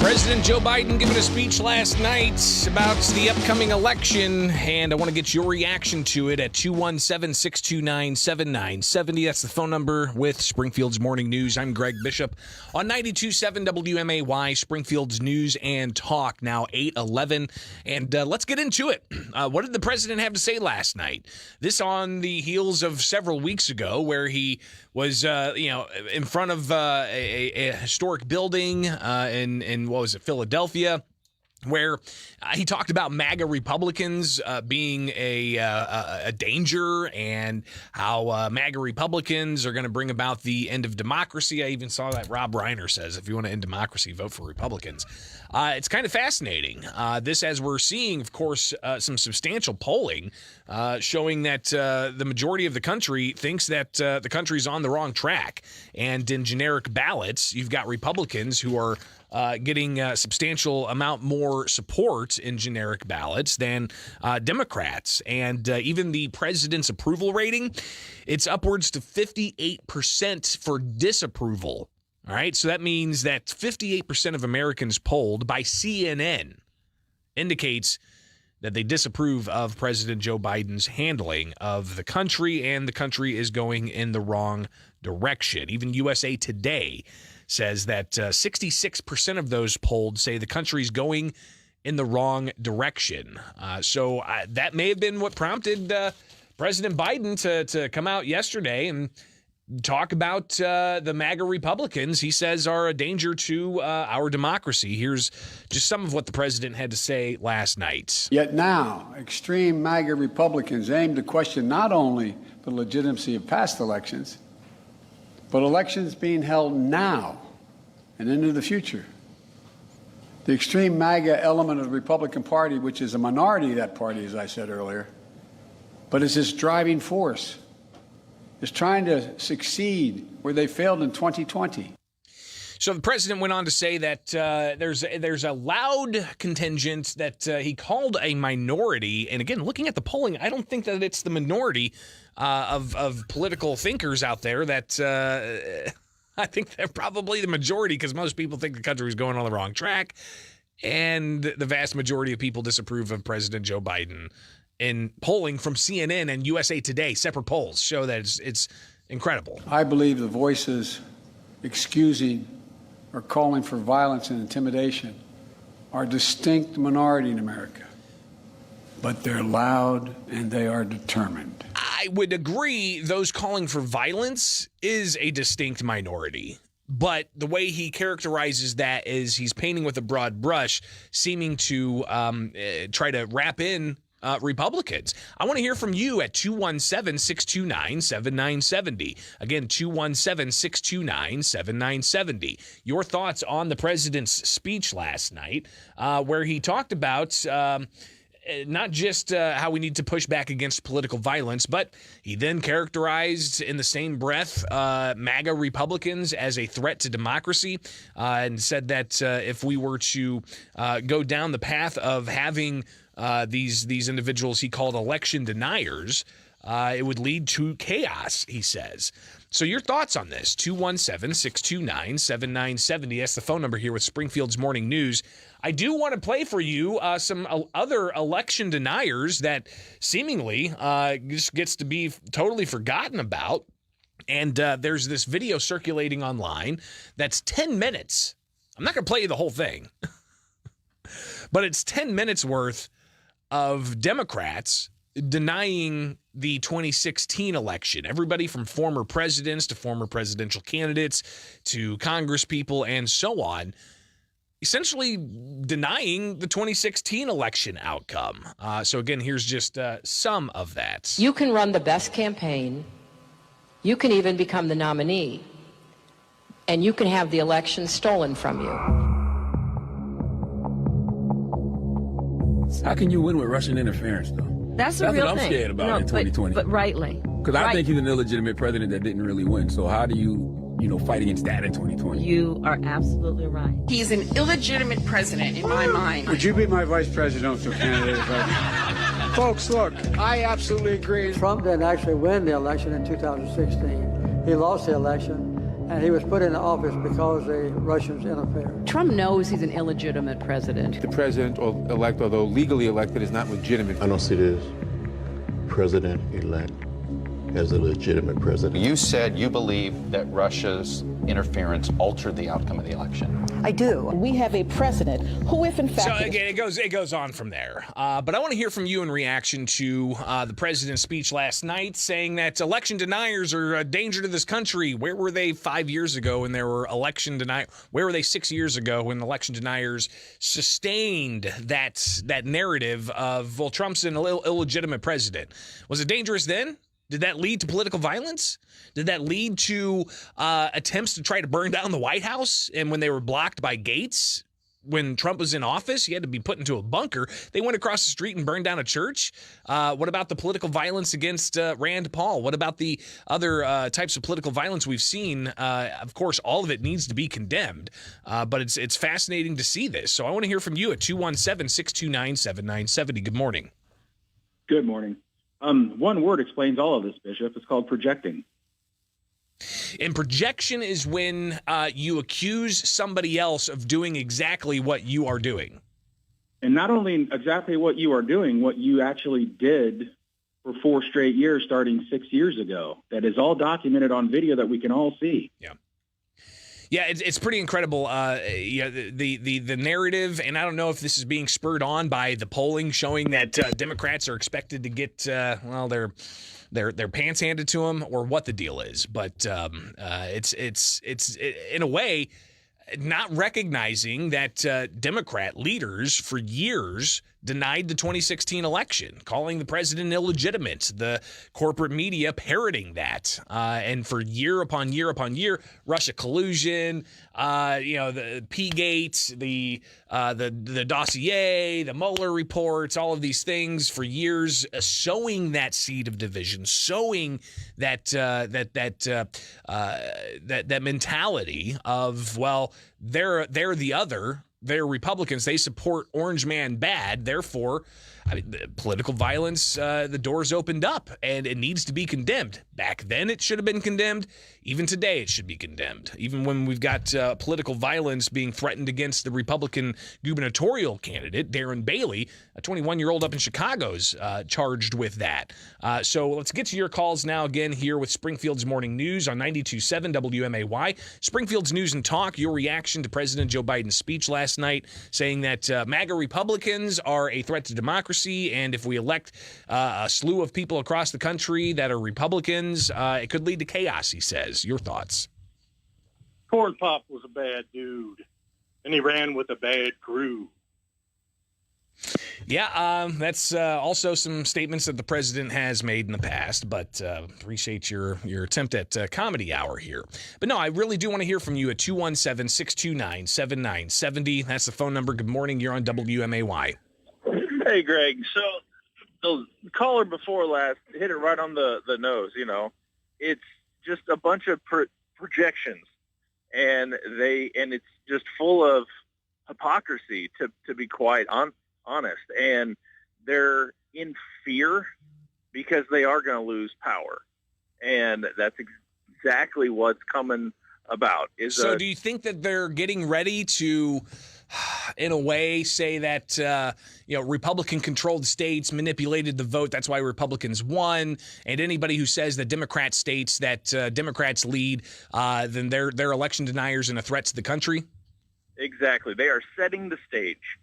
President Joe Biden giving a speech last night about the upcoming election, and I want to get your reaction to it at 217-629-7970. That's the phone number with Springfield's Morning News. I'm Greg Bishop on 92.7 WMAY, Springfield's News and Talk, now 8:11. And let's get into it. What did the president have to say last night? This on the heels of several weeks ago where he was, in front of a historic building in what was it, Philadelphia, where he talked about MAGA Republicans being a danger and how MAGA Republicans are going to bring about the end of democracy. I even saw that Rob Reiner says, if you want to end democracy, vote for Republicans. It's kind of fascinating. This, as we're seeing, of course, some substantial polling showing that the majority of the country thinks that the country's on the wrong track. And in generic ballots, you've got Republicans who are getting a substantial amount more support in generic ballots than Democrats. And even the president's approval rating, it's upwards to 58% for disapproval. All right, so that means that 58% of Americans polled by CNN indicates that they disapprove of President Joe Biden's handling of the country, and the country is going in the wrong direction. Even USA Today says that 66% of those polled say the country's going in the wrong direction. So that may have been what prompted President Biden to come out yesterday and talk about the MAGA Republicans he says are a danger to our democracy. Here's just some of what the president had to say last night. Yet now, extreme MAGA Republicans aim to question not only the legitimacy of past elections, but elections being held now and into the future. The extreme MAGA element of the Republican Party, which is a minority of that party, as I said earlier, but is its driving force, is trying to succeed where they failed in 2020. So the president went on to say that there's a loud contingent that he called a minority. And again, looking at the polling, I don't think that it's the minority of political thinkers out there that I think they're probably the majority, because most people think the country is going on the wrong track. And the vast majority of people disapprove of President Joe Biden. In polling from CNN and USA Today, separate polls show that it's incredible. I believe the voices excusing or calling for violence and intimidation are a distinct minority in America, but they're loud and they are determined. I would agree those calling for violence is a distinct minority. But the way he characterizes that is he's painting with a broad brush, seeming to try to wrap in Republicans. I want to hear from you at 217-629-7970. Again, 217-629-7970. Your thoughts on the president's speech last night, where he talked about not just how we need to push back against political violence, but he then characterized in the same breath MAGA Republicans as a threat to democracy, and said that if we were to go down the path of having these individuals he called election deniers, it would lead to chaos, he says. So your thoughts on this, 217-629-7970. That's the phone number here with Springfield's Morning News. I do want to play for you some other election deniers that seemingly just gets to be totally forgotten about. And there's this video circulating online that's 10 minutes. I'm not going to play you the whole thing, but it's 10 minutes worth of Democrats denying the 2016 election. Everybody from former presidents to former presidential candidates to Congress people and so on, essentially denying the 2016 election outcome. So again, here's just some of that. You can run the best campaign. You can even become the nominee. And you can have the election stolen from you. How can you win with Russian interference, though? That's a real what I'm thing. scared about in 2020. But rightly. Because I think he's an illegitimate president that didn't really win. So how do you fight against that in 2020? You are absolutely right. He's an illegitimate president in my mind. Would you be my vice presidential candidate? Folks, look, I absolutely agree. Trump didn't actually win the election in 2016. He lost the election, and he was put into office because the Russians interfered. Trump knows he's an illegitimate president. The president-elect, although legally elected, is not legitimate. I don't see this president-elect as a legitimate president. You said you believe that Russia's interference altered the outcome of the election. I do. We have a president who, if in fact... So again, it goes on from there. But I want to hear from you in reaction to the president's speech last night saying that election deniers are a danger to this country. Where were they 5 years ago when there were election deniers? Where were they 6 years ago when election deniers sustained that narrative of, well, Trump's an illegitimate president? Was it dangerous then? Did that lead to political violence? Did that lead to attempts to try to burn down the White House? And when they were blocked by Gates, when Trump was in office, he had to be put into a bunker. They went across the street and burned down a church. What about the political violence against Rand Paul? What about the other types of political violence we've seen? Of course, all of it needs to be condemned. But it's fascinating to see this. So I want to hear from you at 217-629-7970. Good morning. Good morning. One word explains all of this, Bishop. It's called projecting. And projection is when you accuse somebody else of doing exactly what you are doing. And not only exactly what you are doing, what you actually did for 4 straight years starting 6 years ago. That is all documented on video that we can all see. Yeah. Yeah, it's pretty incredible. The narrative, and I don't know if this is being spurred on by the polling showing that Democrats are expected to get their pants handed to them, or what the deal is. But it's in a way not recognizing that Democrat leaders for years denied the 2016 election, calling the president illegitimate, the corporate media parroting that. And for year upon year upon year, Russia collusion, the P-Gate, the dossier, the Mueller reports, all of these things for years, sowing that seed of division, sowing that mentality of, well, they're the other. They're Republicans. They support Orange Man bad. Therefore, political violence, the doors opened up, and it needs to be condemned. Back then, it should have been condemned. Even today, it should be condemned. Even when we've got political violence being threatened against the Republican gubernatorial candidate, Darren Bailey, a 21-year-old up in Chicago's charged with that. So let's get to your calls now again here with Springfield's Morning News on 92.7 WMAY. Springfield's News and Talk, your reaction to President Joe Biden's speech last night, saying that MAGA Republicans are a threat to democracy, and if we elect a slew of people across the country that are Republicans, it could lead to chaos, he says. Your thoughts? Corn Pop was a bad dude, and he ran with a bad crew. Yeah, that's also some statements that the president has made in the past, but appreciate your attempt at comedy hour here. But no, I really do want to hear from you at 217-629-7970. That's the phone number. Good morning. You're on WMAY. Hey, Greg. So the caller before last hit it right on the nose, It's just a bunch of projections, and it's just full of hypocrisy, to be quite honest. And they're in fear because they are going to lose power, and that's exactly what's coming about. So do you think that they're getting ready to, in a way, say that Republican-controlled states manipulated the vote, that's why Republicans won, and anybody who says that Democrat states that Democrats lead, then they're election deniers and a threat to the country? Exactly. They are setting the stage.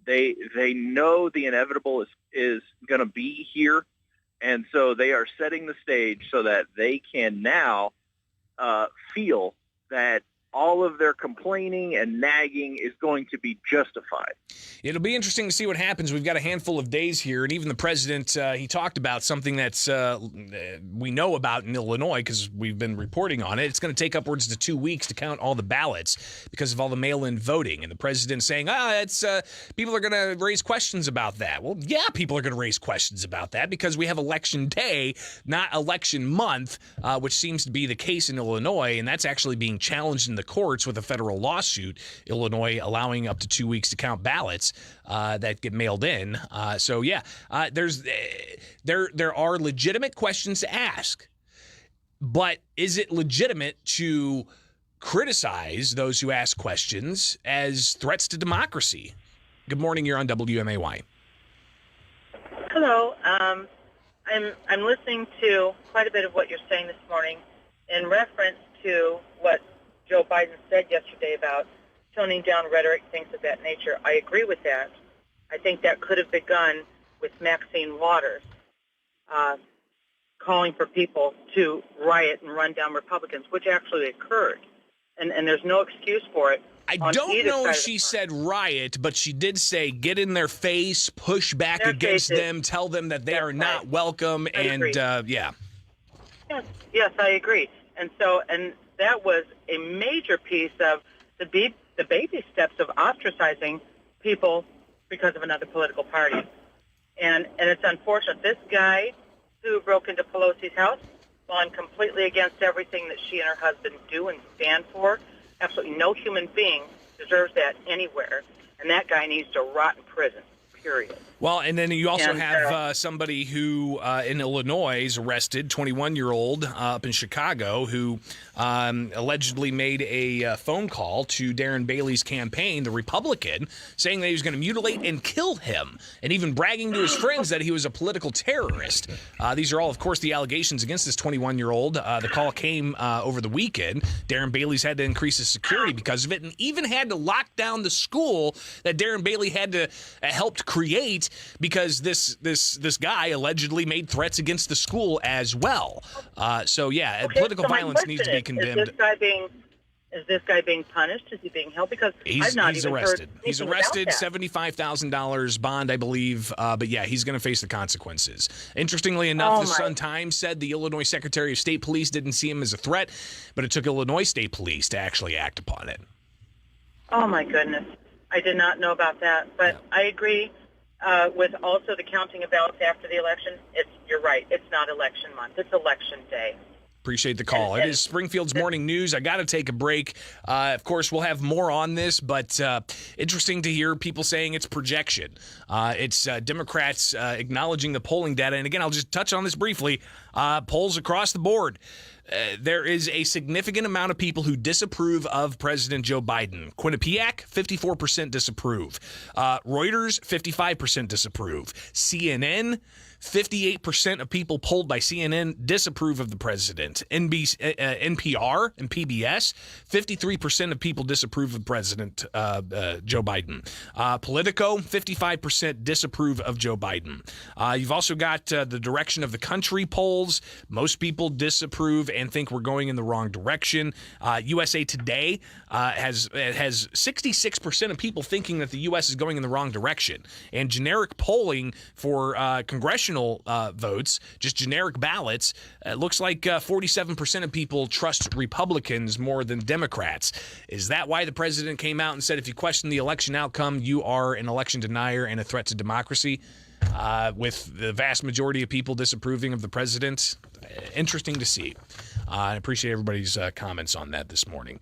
They know the inevitable is going to be here, and so they are setting the stage so that they can now feel that all of their complaining and nagging is going to be justified. It'll be interesting to see what happens. We've got a handful of days here, and even the president, he talked about something that's we know about in Illinois because we've been reporting on it. It's going to take upwards to 2 weeks to count all the ballots because of all the mail-in voting. And the president saying, people are going to raise questions about that. Well, yeah, people are going to raise questions about that because we have election day, not election month, which seems to be the case in Illinois, and that's actually being challenged in the courts with a federal lawsuit, Illinois allowing up to 2 weeks to count ballots that get mailed in. There are legitimate questions to ask, but is it legitimate to criticize those who ask questions as threats to democracy. Good morning. You're on WMAY. Hello. I'm listening to quite a bit of what you're saying this morning in reference to what Joe Biden said yesterday about toning down rhetoric, things of that nature. I agree with that. I think that could have begun with Maxine Waters calling for people to riot and run down Republicans, which actually occurred. And there's no excuse for it. I don't know if she said riot, but she did say get in their face, push back against them, tell them that they are not welcome, and yeah. Yes, I agree. And that was a major piece of the baby steps of ostracizing people because of another political party. And it's unfortunate. This guy who broke into Pelosi's house, gone completely against everything that she and her husband do and stand for. Absolutely no human being deserves that anywhere. And that guy needs to rot in prison, period. Well, and then you also have somebody who in Illinois is arrested, 21-year-old up in Chicago, who allegedly made a phone call to Darren Bailey's campaign, the Republican, saying that he was going to mutilate and kill him, and even bragging to his friends that he was a political terrorist. These are all, of course, the allegations against this 21-year-old. The call came over the weekend. Darren Bailey's had to increase his security because of it, and even had to lock down the school that Darren Bailey had to helped create, because this guy allegedly made threats against the school as well. Political violence needs to be condemned. Is this guy being punished? Is he being held? Because I've not even arrested. Heard he's arrested, $75,000 bond, I believe. But yeah, he's going to face the consequences. Interestingly enough, the Sun-Times said the Illinois Secretary of State Police didn't see him as a threat, but it took Illinois State Police to actually act upon it. Oh my goodness. I did not know about that. But I agree with also the counting of ballots after the election. You're right. It's not election month. It's election day. Appreciate the call. It is Springfield's Morning News. I got to take a break. Of course, we'll have more on this, but interesting to hear people saying it's projection. It's Democrats acknowledging the polling data. And again, I'll just touch on this briefly. Polls across the board. There is a significant amount of people who disapprove of President Joe Biden. Quinnipiac, 54% disapprove. Reuters, 55% disapprove. CNN, 58% of people polled by CNN disapprove of the president. NPR and PBS, 53% of people disapprove of President Joe Biden. Politico, 55% disapprove of Joe Biden. You've also got the direction of the country polls. Most people disapprove and think we're going in the wrong direction. USA Today has 66% of people thinking that the U.S. is going in the wrong direction. And generic polling for congressional votes, just generic ballots, looks like 47% of people trust Republicans more than Democrats. Is that why the president came out and said if you question the election outcome, you are an election denier and a threat to democracy? With the vast majority of people disapproving of the president. Interesting to see. I appreciate everybody's comments on that this morning.